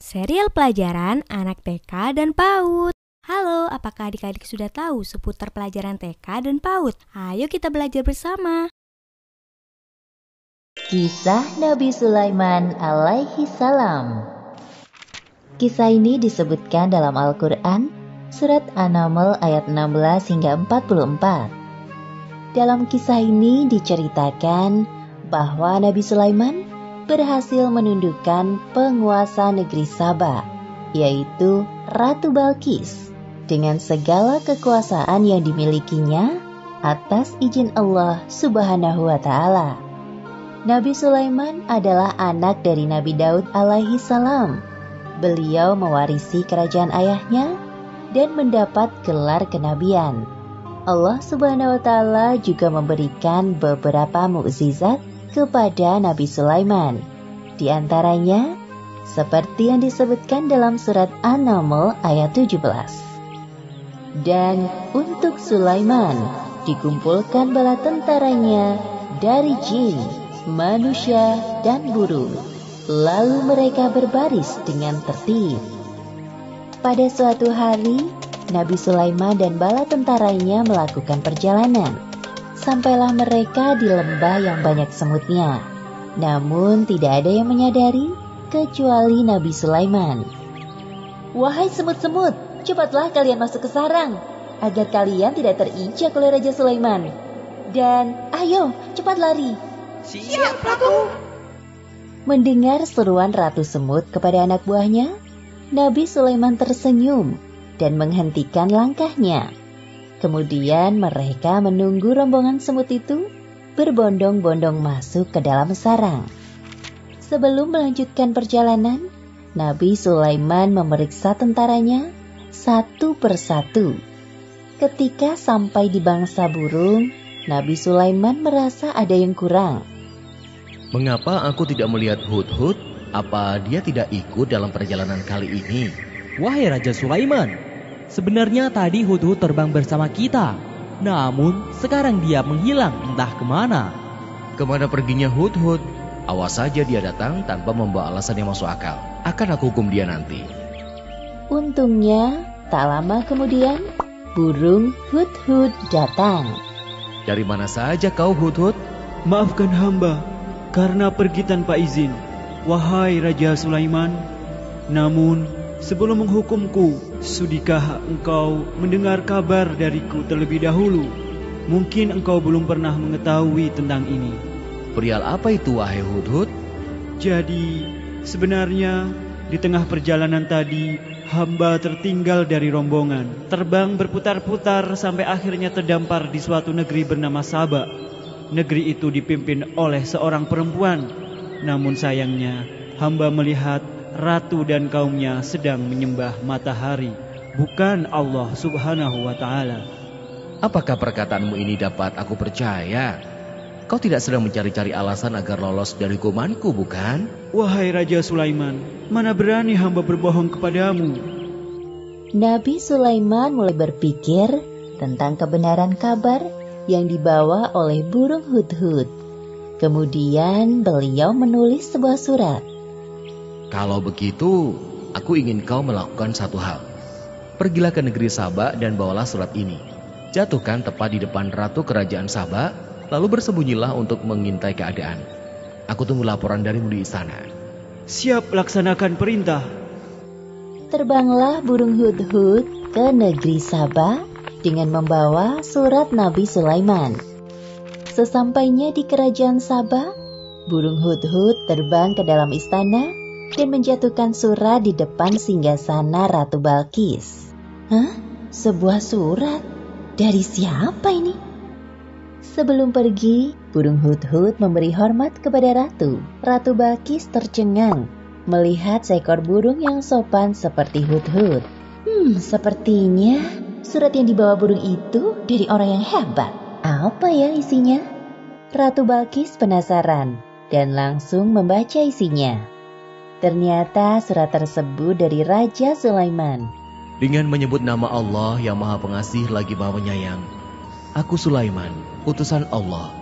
Serial pelajaran anak TK dan PAUD. Halo, apakah adik-adik sudah tahu seputar pelajaran TK dan PAUD? Ayo kita belajar bersama. Kisah Nabi Sulaiman alaihi salam. Kisah ini disebutkan dalam Al-Quran, surat An-Naml ayat 16 hingga 44. Dalam kisah ini diceritakan bahwa Nabi Sulaiman berhasil menundukkan penguasa negeri Saba, yaitu Ratu Balqis, dengan segala kekuasaan yang dimilikinya atas izin Allah Subhanahu wa Ta'ala. Nabi Sulaiman adalah anak dari Nabi Daud alaihi salam. Beliau mewarisi kerajaan ayahnya dan mendapat gelar kenabian. Allah Subhanahu wa Ta'ala juga memberikan beberapa mukjizat kepada Nabi Sulaiman. Di antaranya, seperti yang disebutkan dalam surat An-Naml ayat 17. Dan untuk Sulaiman dikumpulkan bala tentaranya dari jin, manusia, dan burung. Lalu mereka berbaris dengan tertib. Pada suatu hari, Nabi Sulaiman dan bala tentaranya melakukan perjalanan. Sampailah mereka di lembah yang banyak semutnya. Namun tidak ada yang menyadari kecuali Nabi Sulaiman. "Wahai semut-semut, cepatlah kalian masuk ke sarang, agar kalian tidak terinjak oleh Raja Sulaiman. Dan ayo, cepat lari." "Siap, Ratu." Mendengar seruan Ratu Semut kepada anak buahnya, Nabi Sulaiman tersenyum dan menghentikan langkahnya. Kemudian mereka menunggu rombongan semut itu berbondong-bondong masuk ke dalam sarang. Sebelum melanjutkan perjalanan, Nabi Sulaiman memeriksa tentaranya satu persatu. Ketika sampai di bangsa burung, Nabi Sulaiman merasa ada yang kurang. "Mengapa aku tidak melihat Hudhud? Apa dia tidak ikut dalam perjalanan kali ini?" "Wahai Raja Sulaiman, sebenarnya tadi Hudhud terbang bersama kita. Namun sekarang dia menghilang entah kemana." "Kemana perginya Hudhud? Awas saja dia datang tanpa membawa alasan yang masuk akal. Akan aku hukum dia nanti." Untungnya, tak lama kemudian, burung Hudhud datang. "Dari mana saja kau, Hudhud?" "Maafkan hamba karena pergi tanpa izin, wahai Raja Sulaiman. Namun, sebelum menghukumku, sudikah engkau mendengar kabar dariku terlebih dahulu? Mungkin engkau belum pernah mengetahui tentang ini." "Perihal apa itu, wahai Hudhud?" "Jadi, sebenarnya di tengah perjalanan tadi, hamba tertinggal dari rombongan. Terbang berputar-putar sampai akhirnya terdampar di suatu negeri bernama Saba. Negeri itu dipimpin oleh seorang perempuan. Namun sayangnya, hamba melihat ratu dan kaumnya sedang menyembah matahari, bukan Allah Subhanahu wa Ta'ala." "Apakah perkataanmu ini dapat aku percaya? Kau tidak sedang mencari-cari alasan agar lolos dari hukumanku, bukan?" "Wahai Raja Sulaiman, mana berani hamba berbohong kepadamu." Nabi Sulaiman mulai berpikir tentang kebenaran kabar yang dibawa oleh burung Hudhud. Kemudian beliau menulis sebuah surat. "Kalau begitu, aku ingin kau melakukan satu hal. Pergilah ke negeri Saba dan bawalah surat ini. Jatuhkan tepat di depan ratu kerajaan Saba, lalu bersembunyilah untuk mengintai keadaan. Aku tunggu laporan darimu di istana." "Siap, laksanakan perintah." Terbanglah burung Hudhud ke negeri Saba dengan membawa surat Nabi Sulaiman. Sesampainya di kerajaan Saba, burung Hudhud terbang ke dalam istana dan menjatuhkan surat di depan singgasana Ratu Balqis. "Hah? Sebuah surat? Dari siapa ini?" Sebelum pergi, burung Hudhud memberi hormat kepada Ratu. Ratu Balqis tercengang melihat seekor burung yang sopan seperti Hudhud. Sepertinya surat yang dibawa burung itu dari orang yang hebat. Apa ya isinya? Ratu Balqis penasaran dan langsung membaca isinya. Ternyata surat tersebut dari Raja Sulaiman. "Dengan menyebut nama Allah yang Maha Pengasih lagi Maha Penyayang, aku Sulaiman, utusan Allah.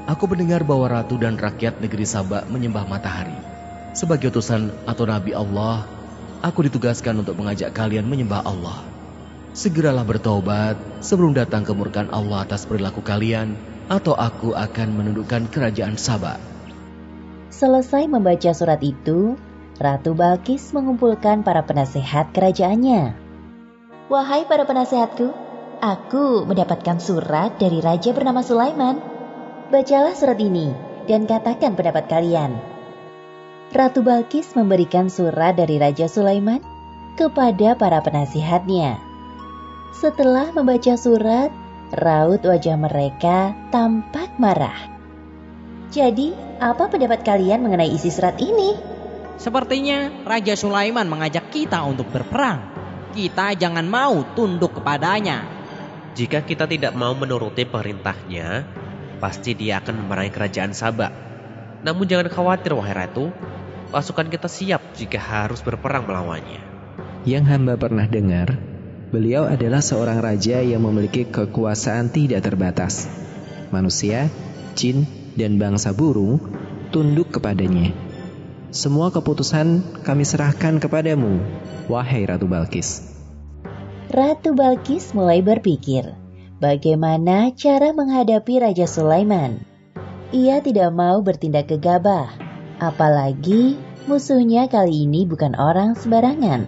Aku mendengar bahwa ratu dan rakyat negeri Saba menyembah matahari. Sebagai utusan atau nabi Allah, aku ditugaskan untuk mengajak kalian menyembah Allah. Segeralah bertobat sebelum datang kemurkaan Allah atas perilaku kalian, atau aku akan menundukkan kerajaan Saba. Selesai membaca surat itu, Ratu Balkis mengumpulkan para penasehat kerajaannya. Wahai para penasehatku, aku mendapatkan surat dari raja bernama Sulaiman. Bacalah surat ini dan katakan pendapat kalian. Ratu Balkis memberikan surat dari Raja Sulaiman kepada para penasihatnya. Setelah membaca surat, raut wajah mereka tampak marah. Jadi, apa pendapat kalian mengenai isi surat ini? Sepertinya Raja Sulaiman mengajak kita untuk berperang. Kita jangan mau tunduk kepadanya. Jika kita tidak mau menuruti perintahnya, pasti dia akan memerangi kerajaan Saba. Namun jangan khawatir wahai Ratu, pasukan kita siap jika harus berperang melawannya. Yang hamba pernah dengar, beliau adalah seorang raja yang memiliki kekuasaan tidak terbatas. Manusia, jin, dan bangsa burung tunduk kepadanya. Semua keputusan kami serahkan kepadamu, wahai Ratu Balkis. Ratu Balkis mulai berpikir bagaimana cara menghadapi Raja Sulaiman. Ia tidak mau bertindak gegabah, apalagi musuhnya kali ini bukan orang sembarangan.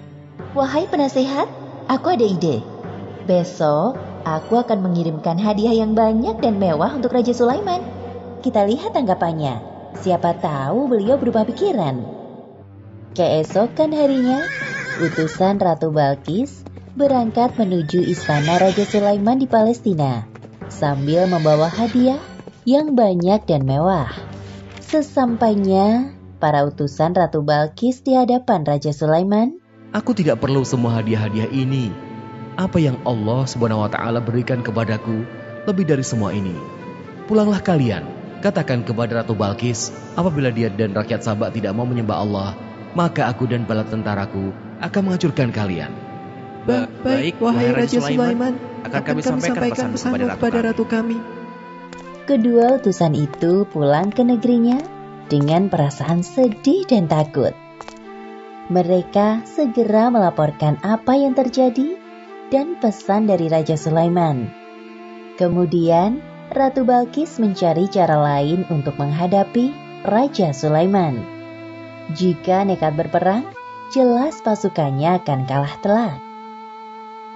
Wahai penasehat, aku ada ide. Besok aku akan mengirimkan hadiah yang banyak dan mewah untuk Raja Sulaiman. Kita lihat tanggapannya. Siapa tahu beliau berubah pikiran. Keesokan harinya, utusan Ratu Balkis berangkat menuju istana Raja Sulaiman di Palestina sambil membawa hadiah yang banyak dan mewah. Sesampainya para utusan Ratu Balkis di hadapan Raja Sulaiman, Aku tidak perlu semua hadiah-hadiah ini. Apa yang Allah SWT berikan kepadaku lebih dari semua ini. Pulanglah kalian, katakan kepada Ratu Balkis, apabila dia dan rakyat Saba tidak mau menyembah Allah, maka aku dan bala tentaraku akan menghancurkan kalian. Baik, wahai Raja Sulaiman, akan kami sampaikan pesanmu kepada ratu kami. kedua utusan itu pulang ke negerinya dengan perasaan sedih dan takut. Mereka segera melaporkan apa yang terjadi dan pesan dari Raja Sulaiman. Kemudian, Ratu Balkis mencari cara lain untuk menghadapi Raja Sulaiman. Jika nekat berperang, jelas pasukannya akan kalah telak.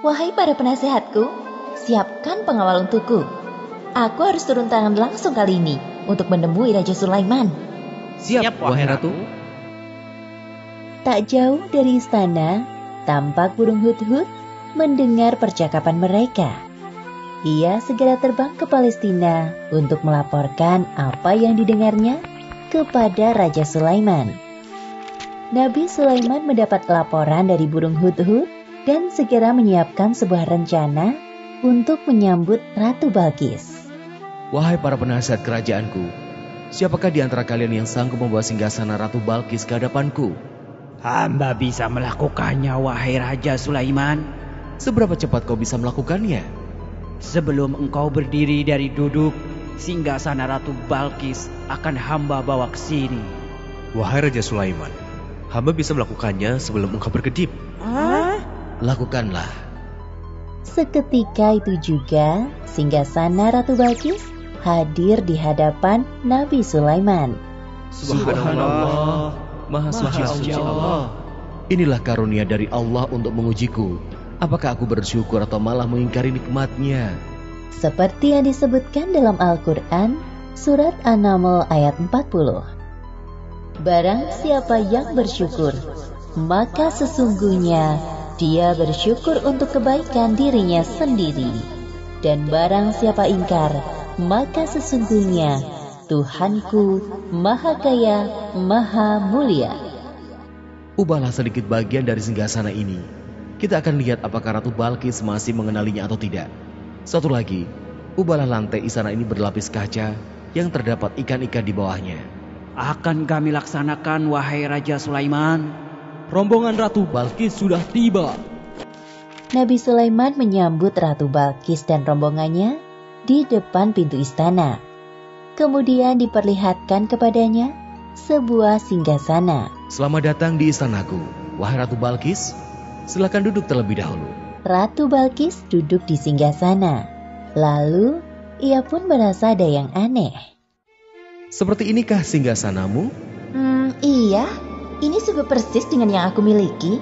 Wahai para penasehatku, siapkan pengawal untukku. Aku harus turun tangan langsung kali ini untuk menemui Raja Sulaiman. Siap, wahai Ratu. Tak jauh dari istana, tampak burung hut-hut mendengar percakapan mereka. Ia segera terbang ke Palestina untuk melaporkan apa yang didengarnya kepada Raja Sulaiman. Nabi Sulaiman mendapat laporan dari burung hut-hut dan segera menyiapkan sebuah rencana untuk menyambut Ratu Balkis. Wahai para penasihat kerajaanku, siapakah di antara kalian yang sanggup membawa singgasana Ratu Balkis ke hadapanku? Hamba bisa melakukannya, wahai Raja Sulaiman. Seberapa cepat kau bisa melakukannya? Sebelum engkau berdiri dari duduk, singgasana Ratu Balkis akan hamba bawa ke sini. Wahai Raja Sulaiman, hamba bisa melakukannya sebelum engkau berkedip. Lakukanlah. Seketika itu juga, singgasana Ratu Balkis hadir di hadapan Nabi Sulaiman. Subhanallah, Maha Suci Allah. Inilah karunia dari Allah untuk mengujiku. Apakah aku bersyukur atau malah mengingkari nikmatnya? Seperti yang disebutkan dalam Al-Quran, Surat An-Naml ayat 40. Barang siapa yang bersyukur, maka sesungguhnya dia bersyukur untuk kebaikan dirinya sendiri. Dan barang siapa ingkar, maka sesungguhnya Tuhanku Maha Kaya, Maha Mulia. Ubahlah sedikit bagian dari singgasana ini. Kita akan lihat apakah Ratu Balkis masih mengenalinya atau tidak. Satu lagi, ubahlah lantai istana ini berlapis kaca yang terdapat ikan-ikan di bawahnya. Akan kami laksanakan, wahai Raja Sulaiman. Rombongan Ratu Balkis sudah tiba. Nabi Sulaiman menyambut Ratu Balkis dan rombongannya di depan pintu istana. Kemudian diperlihatkan kepadanya sebuah singgasana. Selamat datang di istanaku. Wahai Ratu Balkis, silakan duduk terlebih dahulu. Ratu Balkis duduk di singgasana. Lalu, ia pun merasa ada yang aneh. Seperti inikah singgasanamu? Iya, ini sungguh persis dengan yang aku miliki.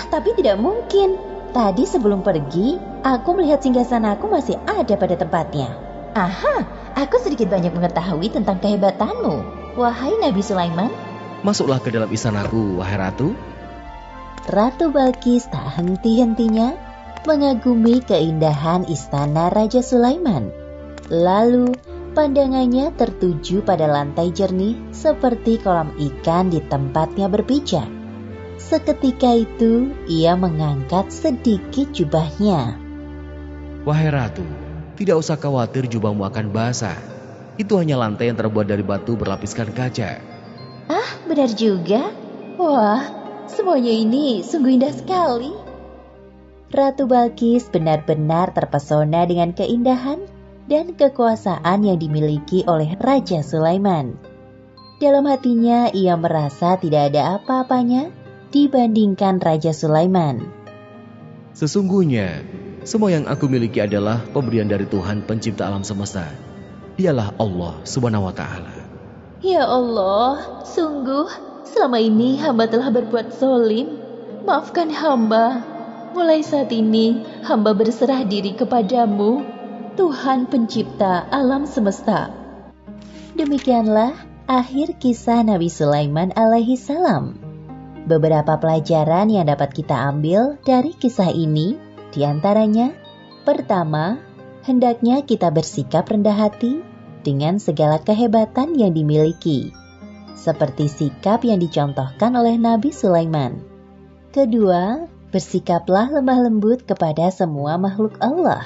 Tapi tidak mungkin. Tadi sebelum pergi, aku melihat singgasanaku masih ada pada tempatnya. Aku sedikit banyak mengetahui tentang kehebatanmu, wahai Nabi Sulaiman. Masuklah ke dalam istanaku, wahai Ratu. Ratu Balkis tak henti-hentinya mengagumi keindahan istana Raja Sulaiman. Lalu pandangannya tertuju pada lantai jernih seperti kolam ikan di tempatnya berpijak. Seketika itu ia mengangkat sedikit jubahnya. Wahai Ratu, tidak usah khawatir jubahmu akan basah. Itu hanya lantai yang terbuat dari batu berlapiskan kaca. Benar juga. Wah, semuanya ini sungguh indah sekali. Ratu Balkis benar-benar terpesona dengan keindahan dan kekuasaan yang dimiliki oleh Raja Sulaiman. Dalam hatinya ia merasa tidak ada apa-apanya dibandingkan Raja Sulaiman. Sesungguhnya, semua yang aku miliki adalah pemberian dari Tuhan pencipta alam semesta. Dialah Allah Subhanahu wa Ta'ala. Ya Allah, sungguh selama ini hamba telah berbuat zalim. Maafkan hamba. Mulai saat ini hamba berserah diri kepadamu, Tuhan pencipta alam semesta. Demikianlah akhir kisah Nabi Sulaiman alaihi salam. Beberapa pelajaran yang dapat kita ambil dari kisah ini, diantaranya, pertama, hendaknya kita bersikap rendah hati dengan segala kehebatan yang dimiliki, seperti sikap yang dicontohkan oleh Nabi Sulaiman. Kedua, bersikaplah lemah lembut kepada semua makhluk Allah.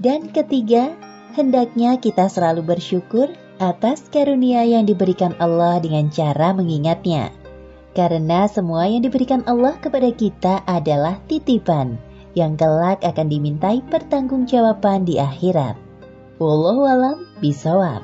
Dan ketiga, hendaknya kita selalu bersyukur atas karunia yang diberikan Allah dengan cara mengingatnya. Karena semua yang diberikan Allah kepada kita adalah titipan yang kelak akan dimintai pertanggungjawaban di akhirat. Wallahu a'lam bishawab.